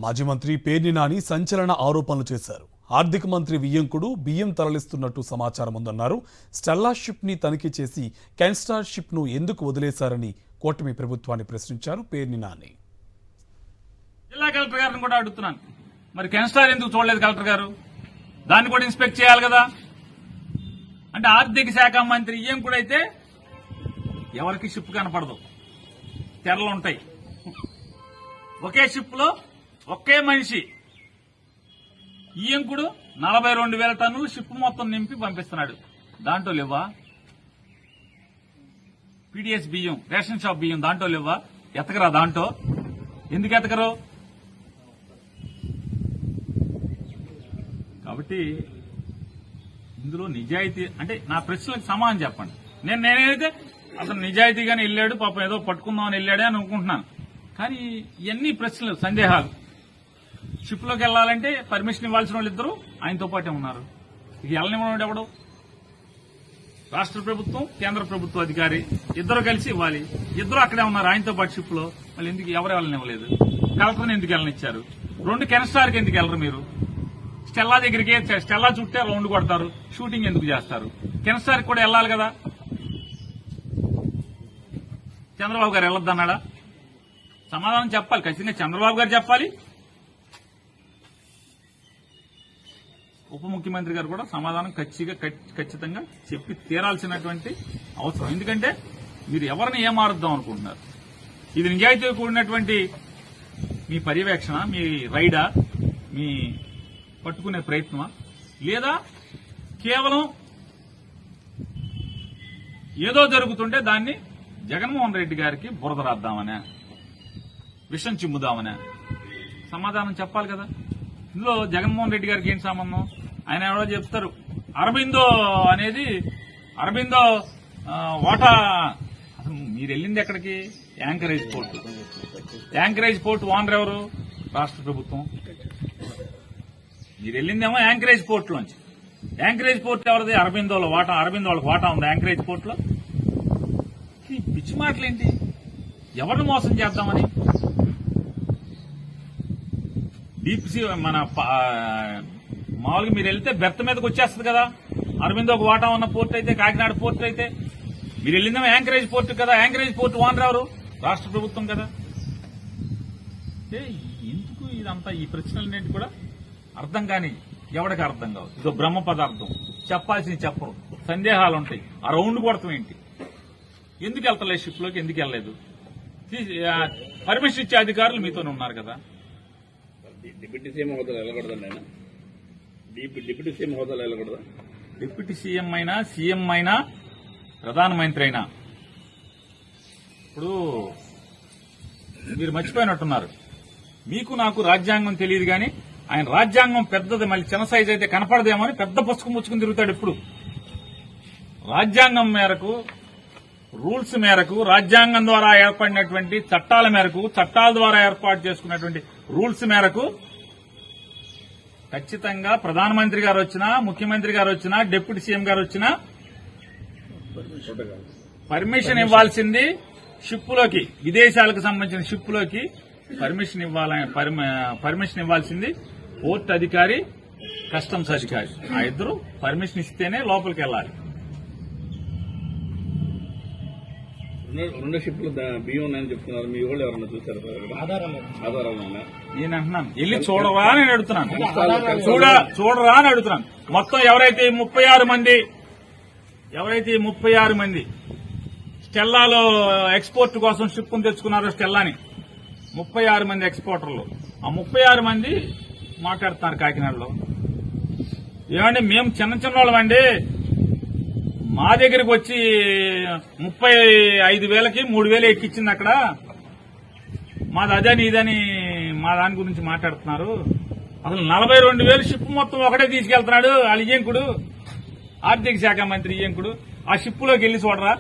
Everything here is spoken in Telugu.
మాజీ మంత్రి పేర్ని నాని సంచలన ఆరోపణలు చేశారు. ఆర్థిక మంత్రి వియ్యంకుడు బియ్యం తరలిస్తున్నట్టు సమాచారం ఉందన్నారు. స్టెల్లా షిప్ ని తనిఖీ చేసి కెన్స్టార్ షిప్ ను ఎందుకు వదిలేశారని కూటమి ప్రభుత్వాన్ని ప్రశ్నించారు పేర్ని నాని. జిల్లా కలెక్టర్ గారిని కూడా అడుగుతున్నాను, మరి కెన్స్టార్ ఎందుకు చూడలేదు కలెక్టర్ గారు? దాన్ని కూడా ఇన్స్పెక్ట్ చేయాలి కదా. అంటే ఆర్థిక శాఖ మంత్రి వియ్యంకుడు అయితే ఎవరికి షిప్ కనపడదు, తెరలు ఉంటాయి. ఒకే షిప్ లో ఒకే మనిషి వియ్యంకుడు 42,000 టన్నులు షిప్ మొత్తం నింపి పంపిస్తున్నాడు. దాంట్లో లేవా పీడీఎస్ బియ్యం, రేషన్ షాప్ బియ్యం దాంట్లో లేవా? ఎతకరా దాంట్లో? ఎందుకు ఎతకరు? కాబట్టి ఇందులో నిజాయితీ అంటే నా ప్రశ్నలకు సమాధానం చెప్పండి. నేనైతే అతను నిజాయితీగానే వెళ్ళాడు, పాపం ఏదో పట్టుకుందామని వెళ్ళాడే అని అనుకుంటున్నాను. కానీ ఇవన్నీ ప్రశ్నలు, సందేహాలు. షిప్ లోకి వెళ్లాలంటే పర్మిషన్ ఇవ్వాల్సిన వాళ్ళు ఇద్దరు ఆయనతో పాటే ఉన్నారు. ఇక వెళ్ళనివ్వడం ఎవడు? రాష్ట్ర ప్రభుత్వం, కేంద్ర ప్రభుత్వ అధికారి ఇద్దరు కలిసి ఇవ్వాలి. ఇద్దరు అక్కడే ఉన్నారు ఆయనతో పాటు షిప్ లో. మళ్ళీ ఎందుకు ఎవరు వెళ్ళనివ్వలేదు? కలెక్టర్ని ఎందుకు వెళ్ళనిచ్చారు? 2 కెన్స్టార్కి ఎందుకు వెళ్ళరు మీరు? స్టెల్లా దగ్గరికి స్టెల్లా చుట్టే రౌండ్ కొడతారు, షూటింగ్ ఎందుకు చేస్తారు? కెన్స్టార్కి కూడా వెళ్ళాలి కదా. చంద్రబాబు గారు వెళ్ళొద్దన్నాడా? సమాధానం చెప్పాలి, ఖచ్చితంగా చంద్రబాబు గారు చెప్పాలి. ఉప ముఖ్యమంత్రి గారు కూడా సమాధానం ఖచ్చితంగా చెప్పి తీరాల్సినటువంటి అవసరం. ఎందుకంటే మీరు ఎవరిని ఏమారుద్దాం అనుకుంటున్నారు? ఇది నిజాయితీ కూడినటువంటి మీ పర్యవేక్షణ, మీ రైడా, మీ పట్టుకునే ప్రయత్నమా, లేదా కేవలం ఏదో జరుగుతుంటే దాన్ని జగన్మోహన్ రెడ్డి గారికి బురద రాద్దామనే, విషం చిమ్ముదామనే? సమాధానం చెప్పాలి కదా. ఇందులో జగన్మోహన్ రెడ్డి గారికి ఏంటి సంబంధం? ఆయన ఎవరో చెప్తారు అరబిందో అనేది, అరబిందో వాటా. అసలు మీరు వెళ్ళింది ఎక్కడికి? Anchorage port. Anchorage port owner ఎవరు? రాష్ట్ర ప్రభుత్వం. మీరు వెళ్ళిందేమో యాంకరేజ్ పోర్ట్ లోంచి. యాంకరేజ్ పోర్ట్ ఎవరిది? అరబిందోలో వాటా. అరబిందో వాళ్ళకి వాటా ఉంది యాంకరేజ్ పోర్ట్ లో. పిచ్చి మాటలేంటి? ఎవరిని మోసం చేద్దామని? డీప్ సీ మన మామూలుగా మీరు వెళ్తే బెర్త్ మీదకి వచ్చేస్తుంది కదా. అరబిందోకి వాటా ఉన్న పోర్ట్ అయితే, కాకినాడ పోర్ట్ అయితే. మీరు వెళ్ళిందేమో యాంకరేజ్ పోర్ట్ కదా. యాంకరేజ్ పోర్ట్ ఓనర్ ఎవరు? రాష్ట్ర ప్రభుత్వం కదా. ఎందుకు ఇదంతా? ఈ ప్రశ్నలన్నింటి కూడా అర్థం కాని, ఎవరికి అర్థం కావు. ఇదో బ్రహ్మ పదార్థం. చెప్పాల్సింది చెప్పరు, సందేహాలు ఉంటాయి. ఆ రౌండ్ కొడతాం ఏంటి? ఎందుకు వెళ్తలేదు షిప్ లోకి? ఎందుకు వెళ్ళలేదు? పర్మిషన్ ఇచ్చే అధికారులు మీతోనే ఉన్నారు కదా. డిప్యూటీ సీఎం హోదాలో వెళ్ళకూడదండి ఆయన. డిప్యూటీ సీఎం హోదాలో వెళ్ళకూడదా? డిప్యూటీ సీఎం అయినా, సీఎం అయినా, ప్రధానమంత్రి అయినా ఇప్పుడు మీరు మర్చిపోయినట్టున్నారు. మీకు నాకు రాజ్యాంగం తెలియదు కానీ ఆయన రాజ్యాంగం పెద్దది, మళ్ళీ చిన్న సైజ్ అయితే కనపడదేమో అని పెద్ద పుస్తకం ముచ్చుకుని తిరుగుతాడు ఎప్పుడు. రాజ్యాంగం మేరకు, రూల్స్ మేరకు, రాజ్యాంగం ద్వారా ఏర్పడినటువంటి చట్టాల మేరకు, చట్టాల ద్వారా ఏర్పాటు చేసుకున్నటువంటి రూల్స్ మేరకు ఖచ్చితంగా ప్రధానమంత్రి గారు వచ్చినా, ముఖ్యమంత్రి గారు వచ్చినా, డిప్యూటీ సీఎం గారు వచ్చినా పర్మిషన్ ఇవ్వాల్సింది షిప్పులోకి, విదేశాలకు సంబంధించిన షిప్పులోకి పర్మిషన్ ఇవ్వాల్సింది పోర్ట్ అధికారి, కస్టమ్స్ అధికారి. ఆ ఇద్దరు పర్మిషన్ ఇస్తేనే లోపలికి వెళ్లాలి. 2 షిప్లు బియ్యం ఉన్నాయని చెప్తున్నారు. మీ వాళ్ళు ఎవరన్నా చూసారు? ఆధారాలు ఉన్నాయి. నేను అంటున్నాను, వెళ్ళి చూడరా అని అడుగుతున్నాను. చూడరా అని అడుగుతున్నాను. మొత్తం ఎవరైతే 36 మంది స్టెల్లాలో ఎక్స్పోర్ట్ కోసం షిప్ తెచ్చుకున్నారో, స్టెల్లాని 36 మంది ఎక్స్పోర్టర్లు, ఆ 36 మంది మాట్లాడుతున్నారు కాకినాడలో. ఏమండి, మేము చిన్న వాళ్ళమండి, మా దగ్గరికి వచ్చి 35,000కి 3,000 ఎక్కిచ్చింది అక్కడ, మాది అదని ఇదని మా దాని గురించి మాట్లాడుతున్నారు. అసలు 42,000 షిప్ మొత్తం ఒకటే తీసుకెళ్తున్నాడు వాళ్ళ వియ్యంకుడు, ఆర్థిక శాఖ మంత్రి వియ్యంకుడు. ఆ షిప్ లోకి వెళ్లి చూడరా?